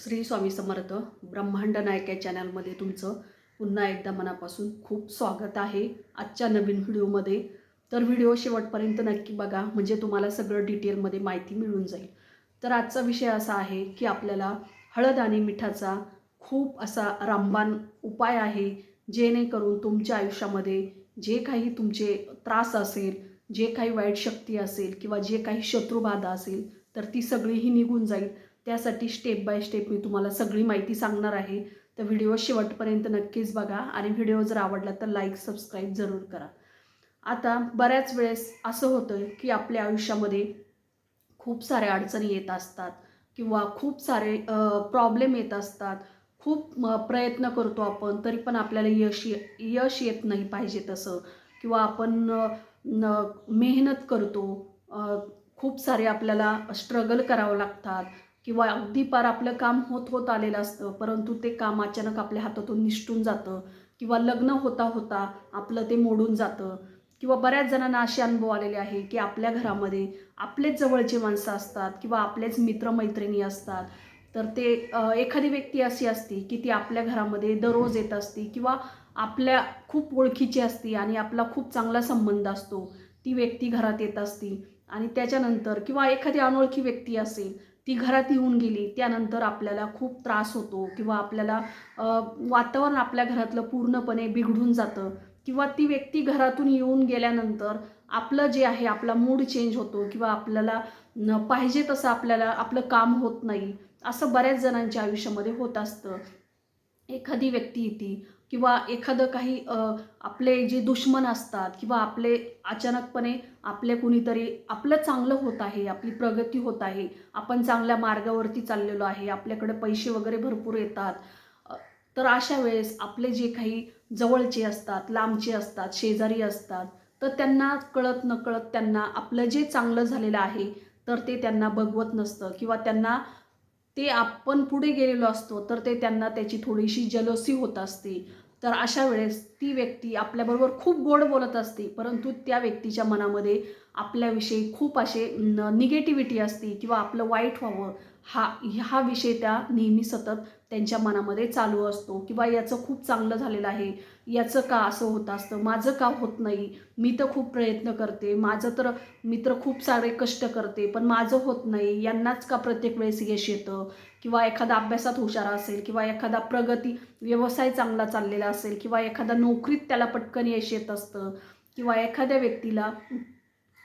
श्री स्वामी समर्थ ब्रह्मांड नायक या चॅनलमध्ये तुमचं पुन्हा एकदा मनापासून खूप स्वागत आहे आजच्या नवीन व्हिडिओमध्ये। तर व्हिडिओ शेवटपर्यंत नक्की बघा, म्हणजे तुम्हाला सगळं डिटेलमध्ये माहिती मिळून जाईल। तर आजचा विषय असा आहे की आपल्याला हळद आणि मिठाचा खूप असा रामबाण उपाय आहे, जेणेकरून तुमच्या आयुष्यामध्ये जे काही तुमचे त्रास असेल, जे काही वाईट शक्ती असेल किंवा जे काही शत्रुबाधा असेल, तर ती सगळीही निघून जाईल। त्यासाठी स्टेप बाय स्टेप मी तुम्हाला सगळी माहिती सांगणार आहे। तर व्हिडिओ शेवटपर्यंत नक्कीच बघा आणि व्हिडिओ जर आवडला तर लाईक सबस्क्राईब जरूर करा। आता बऱ्याच वेळेस असं होतं की आपल्या आयुष्यामध्ये खूप साऱ्या अडचणी येत असतात किंवा खूप सारे प्रॉब्लेम येत असतात। खूप प्रयत्न करतो आपण, तरी पण आपल्याला यश येत नाही पाहिजे तसं, किंवा आपण मेहनत करतो, खूप सारे आपल्याला स्ट्रगल करावं लागतात, किंवा अगदी पार आपलं काम होत होत आलेलं असतं, परंतु ते काम अचानक आपल्या हातातून निसटून जातं, किंवा लग्न होता होता आपलं ते मोडून जातं। किंवा बऱ्याच जणांना असे अनुभव आलेले आहे की आपल्या घरामध्ये आपलेच जवळचे माणसं असतात किंवा आपलेच मित्रमैत्रिणी असतात, तर ते एखादी व्यक्ती अशी असते की ती आपल्या घरामध्ये दररोज येत असते किंवा आपल्या खूप ओळखीची असते आणि आपला खूप चांगला संबंध असतो। ती व्यक्ती घरात येत असती आणि त्याच्यानंतर किंवा एखादी अनोळखी व्यक्ती असेल, ती घरात येऊन गेली, त्यानंतर आपल्याला खूप त्रास होतो किंवा आपल्याला वातावरण आपल्या घरातलं पूर्णपणे बिघडून जातं, किंवा ती व्यक्ती घरातून येऊन गेल्यानंतर आपलं जे आहे आपला मूड चेंज होतो किंवा आपल्याला पाहिजे तसं आपल्याला आपलं काम होत नाही। असं बऱ्याच जणांच्या आयुष्यामध्ये होत असतं। एखादी व्यक्ती येते किंवा एखादं काही आपले जे दुश्मन असतात किंवा आपले अचानकपणे आपले कुणीतरी आपलं चांगलं होत आहे, आपली प्रगती होत आहे, आपण चांगल्या मार्गावरती चाललेलो आहे, आपल्याकडे पैसे वगैरे भरपूर येतात, अ, तर अशा वेळेस आपले जे काही जवळचे असतात, लांबचे असतात, शेजारी असतात, तर त्यांना कळत नकळत त्यांना आपलं जे चांगलं झालेलं आहे तर ते त्यांना बघवत नसतं, किंवा त्यांना ते आपण पुढे गेलेलो असतो तर ते त्यांना त्याची थोडीशी जलसी होत असते। तर अशा वेळेस ती व्यक्ती आपल्याबरोबर खूप गोड बोलत असते, परंतु त्या व्यक्तीच्या मनामध्ये आपल्याविषयी खूप असे निगेटिव्हिटी असते, किंवा आपलं वाईट व्हावं हा हा विषय त्या नेहमी सतत त्यांच्या मनामध्ये चालू असतो, किंवा याचं खूप चांगलं झालेलं आहे, याचं का असं होत असतं, माझं का होत नाही, मी तर खूप प्रयत्न करते, माझं तर मी तर खूप सारे कष्ट करते पण माझं होत नाही, यांनाच का प्रत्येक वेळेस यश येतं, किंवा एखादा अभ्यासात हुशार असेल किंवा एखादा प्रगती व्यवसाय चांगला चाललेला असेल किंवा एखादा नोकरीत त्याला पटकन यश येत असतं, किंवा एखाद्या व्यक्तीला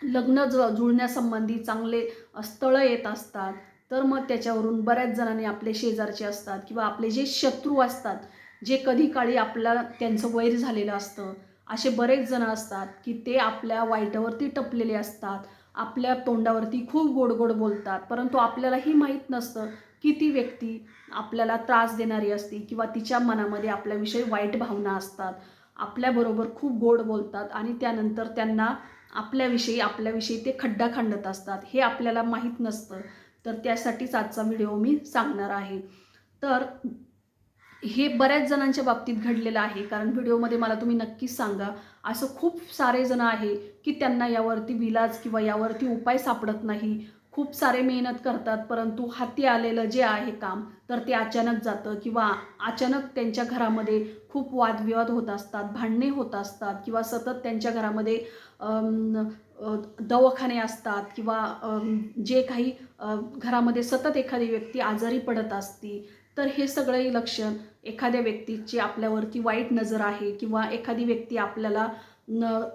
लग्न जुळण्यासंबंधी चांगले स्थळं येत असतात, तर मग त्याच्यावरून बऱ्याच जणांनी आपले शेजारचे असतात किंवा आपले जे शत्रू असतात, जे कधी काळी आपल्याला त्यांचं वैर झालेलं असतं, असे बरेच जण असतात की ते आपल्या वाईटावरती टपलेले असतात, आपल्या तोंडावरती खूप गोड गोड बोलतात, परंतु आपल्यालाही माहीत नसतं की ती व्यक्ती आपल्याला त्रास देणारी असते किंवा तिच्या मनामध्ये आपल्याविषयी वाईट भावना असतात, आपल्याबरोबर खूप गोड बोलतात आणि त्यानंतर त्यांना आपल्याविषयी ते खड्डा खणत असतात, हे आपल्याला माहीत नसतं। तर त्यासाठीच आजचा व्हिडिओ मी सांगणार आहे। तर हे बऱ्याच जणांच्या बाबतीत घडलेलं आहे, कारण व्हिडिओमध्ये मला तुम्ही नक्कीच सांगा, असं खूप सारे जण आहे की त्यांना यावरती विलाज किंवा यावरती उपाय सापडत नाही, खूप सारे मेहनत करतात, परंतु हाती आलेलं जे आहे काम तर ते अचानक जातं, किंवा अचानक त्यांच्या घरामध्ये खूप वादविवाद होत असतात, भांडणे होत असतात, किंवा सतत त्यांच्या घरामध्ये दवाखाने असतात, किंवा जे काही घरामध्ये सतत एखादी व्यक्ती आजारी पडत असती, तर हे सगळे लक्षण एखाद्या व्यक्तीची आपल्यावरती वाईट नजर आहे, किंवा एखादी व्यक्ती आपल्याला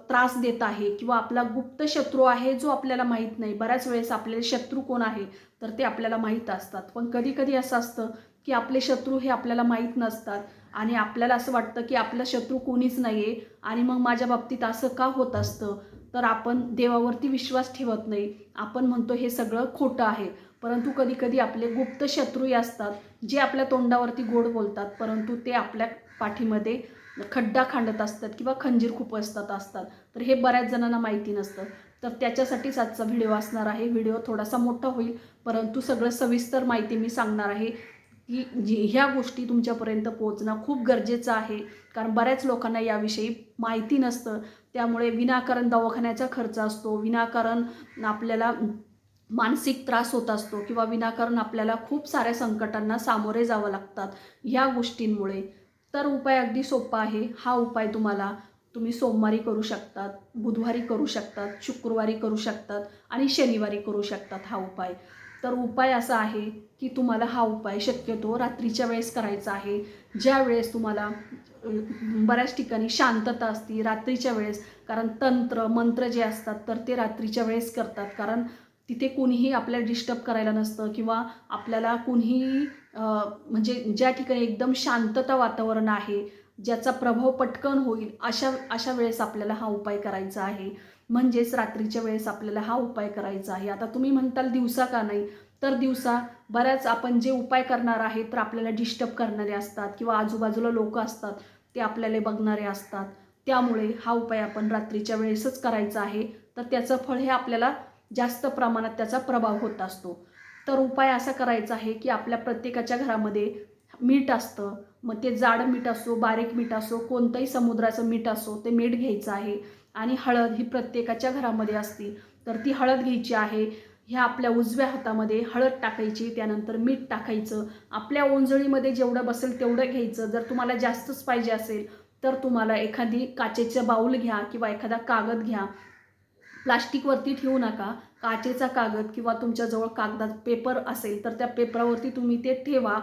त्रास देत आहे, किंवा आपला गुप्त शत्रू आहे जो आपल्याला माहीत नाही। बऱ्याच वेळेस आपले शत्रू कोण आहे तर ते आपल्याला माहीत असतात, पण कधी कधी असं असतं की आपले शत्रू हे आपल्याला माहीत नसतात आणि आपल्याला असं वाटतं की आपलं शत्रू कोणीच नाही आहे, आणि मग माझ्या बाबतीत असं का होत असतं, तर आपण देवावरती विश्वास ठेवत नाही, आपण म्हणतो हे सगळं खोटं आहे, परंतु कधी कधी आपले गुप्त शत्रूही असतात, जे आपल्या तोंडावरती गोड बोलतात, परंतु ते आपल्या पाठीमध्ये खड्डा खांदत असतात किंवा खंजीर खुपसत असतात, तर हे बऱ्याच जणांना माहिती नसतं। तर त्याच्यासाठीच आजचा व्हिडिओ असणार आहे। व्हिडिओ थोडासा मोठा होईल, परंतु सगळं सविस्तर माहिती मी सांगणार आहे की ह्या गोष्टी तुमच्यापर्यंत पोहोचणं खूप गरजेचं आहे, कारण बऱ्याच लोकांना याविषयी माहिती नसतं, त्यामुळे विनाकारण दवाखान्याचा खर्च असतो, विनाकारण आपल्याला मानसिक त्रास होत असतो किंवा विनाकारण आपल्याला खूप साऱ्या संकटांना सामोरे जावं लागतात ह्या गोष्टींमुळे. तर उपाय अगदी सोपा आहे. हा उपाय तुम्ही सोमवारी करू शकतात, बुधवारी करू शकतात, शुक्रवारी करू शकतात आणि शनिवारी करू शकतात हा उपाय. तर उपाय असा आहे की तुम्हाला हा उपाय शक्यतो रात्रीच्या वेळेस करायचा आहे. ज्या वेळेस तुम्हाला बऱ्याच ठिकाणी शांतता असते रात्रीच्या वेळेस, कारण तंत्र मंत्र जे असतात तर ते रात्रीच्या वेळेस करतात, कारण तिथे कोणीही आपल्याला डिस्टर्ब करायला नसतं किंवा आपल्याला कोणीही म्हणजे ज्या ठिकाणी एकदम शांतता वातावरण आहे, ज्याचा प्रभाव पटकन होईल अशा अशा वेळेस आपल्याला हा उपाय करायचा आहे. म्हणजेच रात्रीच्या वेळेस आपल्याला हा उपाय करायचा आहे. आता तुम्ही म्हणताल दिवसा का नाही? तर दिवसा बऱ्याच आपण जे उपाय करणार आहे तर आपल्याला डिस्टर्ब करणारे असतात किंवा आजूबाजूला लोक असतात, ते आपल्याला बघणारे असतात. त्यामुळे हा उपाय आपण रात्रीच्या वेळेसच करायचा आहे. तर त्याचं फळ हे आपल्याला जास्त प्रमाणात त्याचा प्रभाव होत असतो. तर उपाय असा करायचा आहे की आपल्या प्रत्येकाच्या घरामध्ये मीठ असतं. मग ते जाड मीठ असो, बारीक मीठ असो, कोणतंही समुद्राचं मीठ असो, ते मीठ घ्यायचं आहे. आणि हळद ही प्रत्येकाच्या घरामध्ये असते, तर ती हळद घ्यायची आहे. ह्या आपल्या उजव्या हातामध्ये हळद टाकायची, त्यानंतर मीठ टाकायचं. आपल्या ओंजळीमध्ये जेवढं बसेल तेवढं घ्यायचं. जर तुम्हाला जास्तच पाहिजे असेल तर तुम्हाला एखादी काचेचं बाऊल घ्या किंवा एखादा कागद घ्या. प्लास्टिकवरती ठेवू नका. काचेचा कागद किंवा तुमच्याजवळ कागदात पेपर असेल तर त्या पेपरावरती तुम्ही ते ठेवा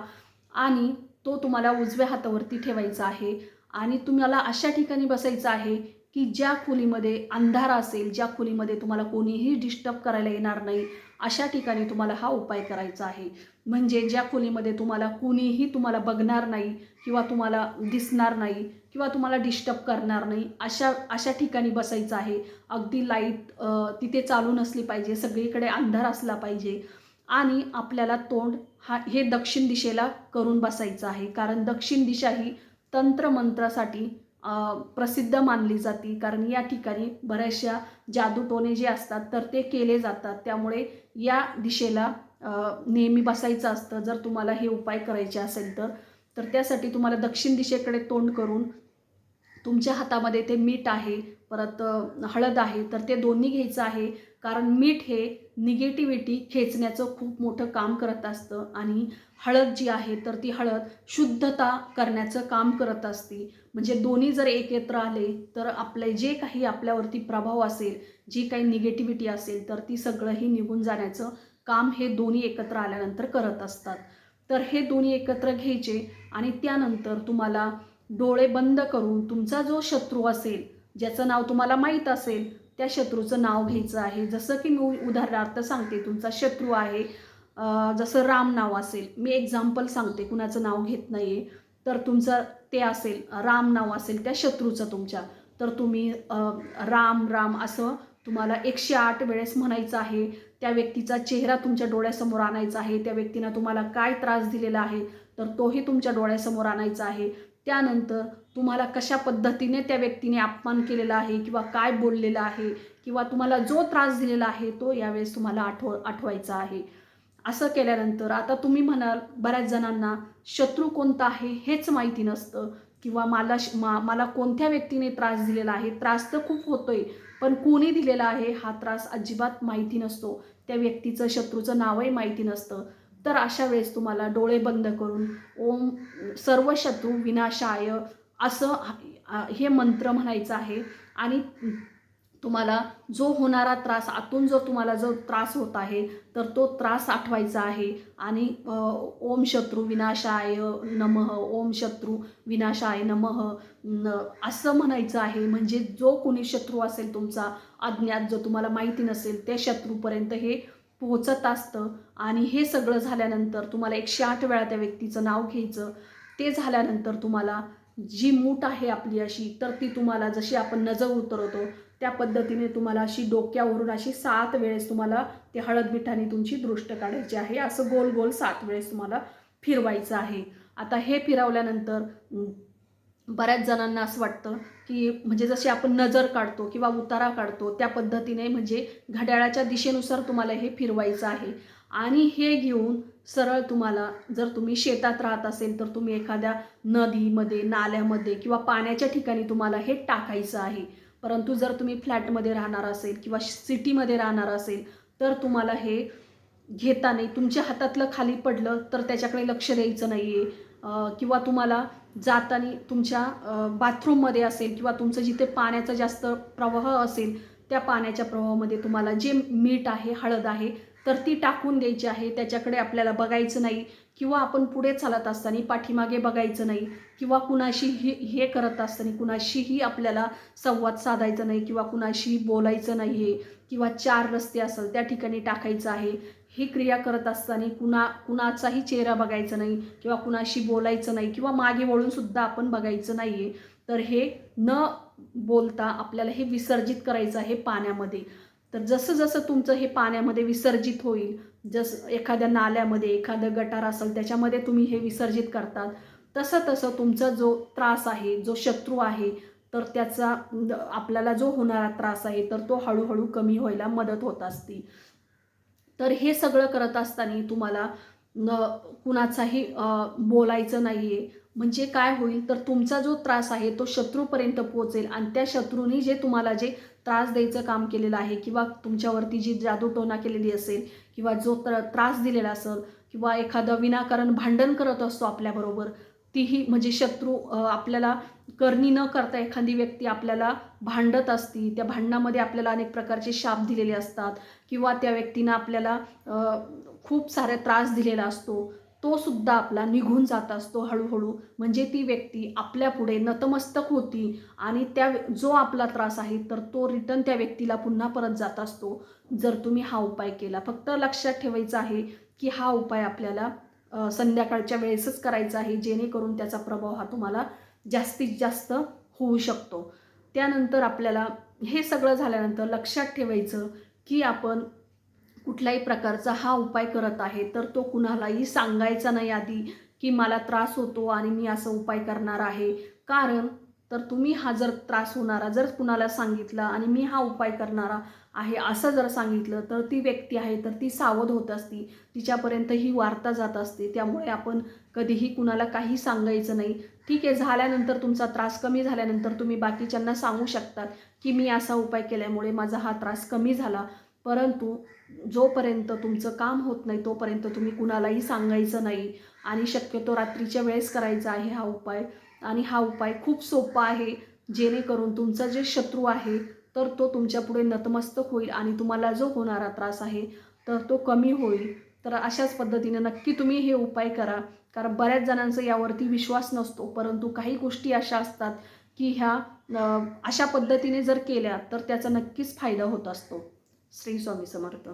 आणि तो तुम्हाला उजव्या हातावरती ठेवायचा आहे. आणि तुम्हाला अशा ठिकाणी बसायचं आहे की ज्या खोलीमध्ये अंधार असेल, ज्या खोलीमध्ये तुम्हाला कोणीही डिस्टर्ब करायला येणार नाही, अशा ठिकाणी तुम्हाला हा उपाय करायचा आहे. म्हणजे ज्या खोलीमध्ये तुम्हाला बघणार नाही किंवा तुम्हाला दिसणार नाही किंवा तुम्हाला डिस्टर्ब करणार नाही, अशा अशा ठिकाणी बसायचं आहे. अगदी लाईट तिथे चालू नसली पाहिजे, सगळीकडे अंधार असला पाहिजे आणि आपल्याला तोंड हे दक्षिण दिशेला करून बसायचं आहे. कारण दक्षिण दिशा ही तंत्रमंत्रासाठी प्रसिद्ध मानली जाते, कारण या ठिकाणी बऱ्याचशा जादूटोणे जे असतात तर ते केले जातात. त्यामुळे या दिशेला नेहमी बसायचं असतं जर तुम्हाला हे उपाय करायचे असेल तर. तर त्यासाठी तुम्हाला दक्षिण दिशेकडे तोंड करून तुमच्या हातामध्ये ते मीठ आहे, परत हळद आहे, तर ते दोन्ही घ्यायचं आहे. कारण मीठ हे निगेटिव्हिटी खेचण्याचं खूप मोठं काम करत असतं आणि हळद जी आहे तर ती हळद शुद्धता करण्याचं काम करत असते. म्हणजे दोन्ही जर एकत्र आले तर आपले जे काही आपल्यावरती प्रभाव असेल, जी काही निगेटिव्हिटी असेल तर ती सगळंही निघून जाण्याचं काम हे दोन्ही एकत्र आल्यानंतर करत असतात. तर हे दोन्ही एकत्र घ्यायचे आणि त्यानंतर तुम्हाला डोळे बंद करून तुमचा जो शत्रू असेल, ज्याचं नाव तुम्हाला माहीत असेल, त्या शत्रूचं नाव घ्यायचं आहे. जसं की मी उदाहरणार्थ सांगते, तुमचा शत्रू आहे, जसं राम नाव असेल, मी एक्झाम्पल सांगते, कुणाचं नाव घेत नाही आहे. तर तुमचं ते असेल, राम नाव असेल त्या शत्रूचं तुमच्या, तर तुम्ही राम राम असं तुम्हाला 108 वेळेस म्हणायचं आहे. त्या व्यक्तीचा चेहरा तुमच्या डोळ्यासमोर आणायचा आहे. त्या व्यक्तीनं तुम्हाला काय त्रास दिलेला आहे तर तोही तुमच्या डोळ्यासमोर आणायचा आहे. त्यानंतर तुम्हाला कशा पद्धतीने त्या व्यक्तीने अपमान केलेला आहे किंवा काय बोललेला आहे किंवा तुम्हाला जो त्रास दिलेला आहे तो यावेळेस तुम्हाला आठवायचा आहे. असं केल्यानंतर आता तुम्ही म्हणाल, बऱ्याच जणांना शत्रू कोणता आहे हेच माहिती नसतं किंवा मला कोणत्या व्यक्तीने त्रास दिलेला आहे. त्रास तर खूप होतोय, पण कोणी दिलेला आहे हा त्रास अजिबात माहिती नसतो. त्या व्यक्तीचं शत्रूचं नावही माहिती नसतं. तर अशा वेळेस तुम्हाला डोळे बंद करून ओम सर्व शत्रू विनाशाय असं हे मंत्र म्हणायचं आहे. आणि तुम्हाला जो होणारा त्रास, आतून जो तुम्हाला जो त्रास होत आहे तर तो त्रास आठवायचा आहे. आणि ओम शत्रू विनाशाय नमः, ओम शत्रू विनाशाय नमः असं म्हणायचं आहे. म्हणजे जो कोणी शत्रू असेल तुमचा अज्ञात, जो तुम्हाला माहिती नसेल, त्या शत्रूपर्यंत हे पोहोचत असतं. आणि हे सगळं झाल्यानंतर तुम्हाला 108 वेळा त्या व्यक्तीचं नाव घ्यायचं. ते झाल्यानंतर तुम्हाला जी मूठ आहे आपली अशी, तर ती तुम्हाला जशी आपण नजर उतरवतो त्या पद्धतीने तुम्हाला अशी डोक्यावरून अशी 7 वेळेस तुम्हाला ते हळद मिठाने तुमची दृष्ट काढायची आहे. असं गोल गोल 7 वेळेस तुम्हाला फिरवायचं आहे. आता हे फिरवल्यानंतर बऱ्याच जणांना असं वाटतं की म्हणजे जशी आपण नजर काढतो किंवा उतारा काढतो त्या पद्धतीने, म्हणजे घड्याळाच्या दिशेनुसार तुम्हाला हे फिरवायचं आहे. आणि हे घेऊन सरळ तुम्हाला, जर तुम्ही शेतात राहत असेल तर तुम्ही एखाद्या नदीमध्ये, नाल्यामध्ये किंवा पाण्याच्या ठिकाणी तुम्हाला हे टाकायचं आहे. परंतु जर तुम्ही फ्लॅटमध्ये राहणार असेल किंवा सिटीमध्ये राहणार असेल तर तुम्हाला हे घेताना तुमच्या हातातलं खाली पडलं तर त्याच्याकडे लक्ष द्यायचं नाही आहे, किंवा तुम्हाला जाताना तुमच्या बाथरूममध्ये असेल किंवा तुमचं जिथे पाण्याचा जास्त प्रवाह असेल त्या पाण्याच्या प्रवाहामध्ये तुम्हाला जे मीठ आहे, हळद आहे, तर ती टाकून द्यायची आहे. त्याच्याकडे आपल्याला बघायचं नाही, किंवा आपण पुढे चालत असताना पाठीमागे बघायचं नाही, किंवा कुणाशीही हे करत असताना कुणाशीही आपल्याला संवाद साधायचा नाही, किंवा कुणाशी बोलायचं नाही आहे, किंवा 4 रस्ते असेल त्या ठिकाणी टाकायचं आहे. ही क्रिया करत असताना कुणाचाही चेहरा बघायचा नाही, किंवा कुणाशी बोलायचं नाही, किंवा मागे वळूनसुद्धा आपण बघायचं नाही आहे. तर हे न बोलता आपल्याला हे विसर्जित करायचं आहे पाण्यामध्ये. तर जसं जसं तुमचं हे पाण्यामध्ये विसर्जित होईल, जसं एखाद्या नाल्यामध्ये एखादं गटार असेल त्याच्यामध्ये तुम्ही हे विसर्जित करतात, तसं तसं तुमचा जो त्रास आहे, जो शत्रू आहे, तर त्याचा आपल्याला जो होणारा त्रास आहे तर तो हळूहळू कमी व्हायला मदत होत असते. तर हे सगळं करत असताना तुम्हाला कुणाचाही बोलायचं नाही आहे. म्हणजे काय होईल, तर तुमचा जो त्रास आहे तो शत्रूपर्यंत पोहोचेल, आणि त्या शत्रूनी तुम्हाला जे त्रास द्यायचं काम केलेलं आहे, किंवा तुमच्यावरती जी जादूटोणा केलेली असेल, किंवा जो त्रास दिलेला असेल, किंवा एखादं विनाकारण भांडण करत असतो आपल्याबरोबर, तीही म्हणजे शत्रू आपल्याला करणी न करता एखादी व्यक्ती आपल्याला भांडत असती. त्या भांडणामध्ये आपल्याला अनेक प्रकारचे शाप दिलेले असतात, किंवा त्या व्यक्तीनं आपल्याला खूप सारे त्रास दिलेला असतो, तो सुद्धा आपला निघून जात असतो हळूहळू. म्हणजे ती व्यक्ती आपल्यापुढे नतमस्तक होती, आणि जो आपला त्रास आहे तर तो रिटर्न त्या व्यक्तीला पुन्हा परत जात असतो, जर तुम्ही हा उपाय केला. फक्त लक्षात ठेवायचं आहे की हा उपाय आपल्याला संध्याकाळच्या वेळेसच करायचा आहे, जेणेकरून त्याचा प्रभाव हा तुम्हाला जास्तीत जास्त होऊ शकतो. त्यानंतर आपल्याला हे सगळं झाल्यानंतर लक्षात ठेवायचं की आपण कुठल्याही प्रकारचा हा उपाय करत आहे तर तो कुणालाही सांगायचा नाही आधी, की मला त्रास होतो आणि मी असं उपाय करणार आहे. कारण तर तुम्ही हा जर त्रास होणारा जर कुणाला सांगितला आणि मी हा उपाय करणारा आहे असं जर सांगितलं, तर ती व्यक्ती आहे तर ती सावध होत असती, तिच्यापर्यंत ही वार्ता जात असते. त्यामुळे आपण कधीही कुणाला काही सांगायचं नाही. ठीक आहे, झाल्यानंतर तुमचा त्रास कमी झाल्यानंतर तुम्ही बाकीच्यांना सांगू शकतात की मी असा उपाय केल्यामुळे माझा हा त्रास कमी झाला. परंतु जोपर्यंत तुमचं काम होत नाही तोपर्यंत तुम्ही कुणालाही सांगायचं नाही, आणि शक्यतो रात्रीच्या वेळेस करायचा आहे हा उपाय. आणि हा उपाय खूप सोपा आहे, जेणेकरून तुमचा जे शत्रू आहे तर तो तुमच्यापुढे नतमस्तक होईल, आणि तुम्हाला जो होणारा त्रास आहे तर तो कमी होईल. तर अशाच पद्धतीने नक्की तुम्ही हे उपाय करा. कारण बऱ्याच जणांचा यावरती विश्वास नसतो, परंतु काही गोष्टी अशा असतात की ह्या अशा पद्धतीने जर केल्या तर त्याचा नक्कीच फायदा होत असतो. श्री स्वामी समर्थ.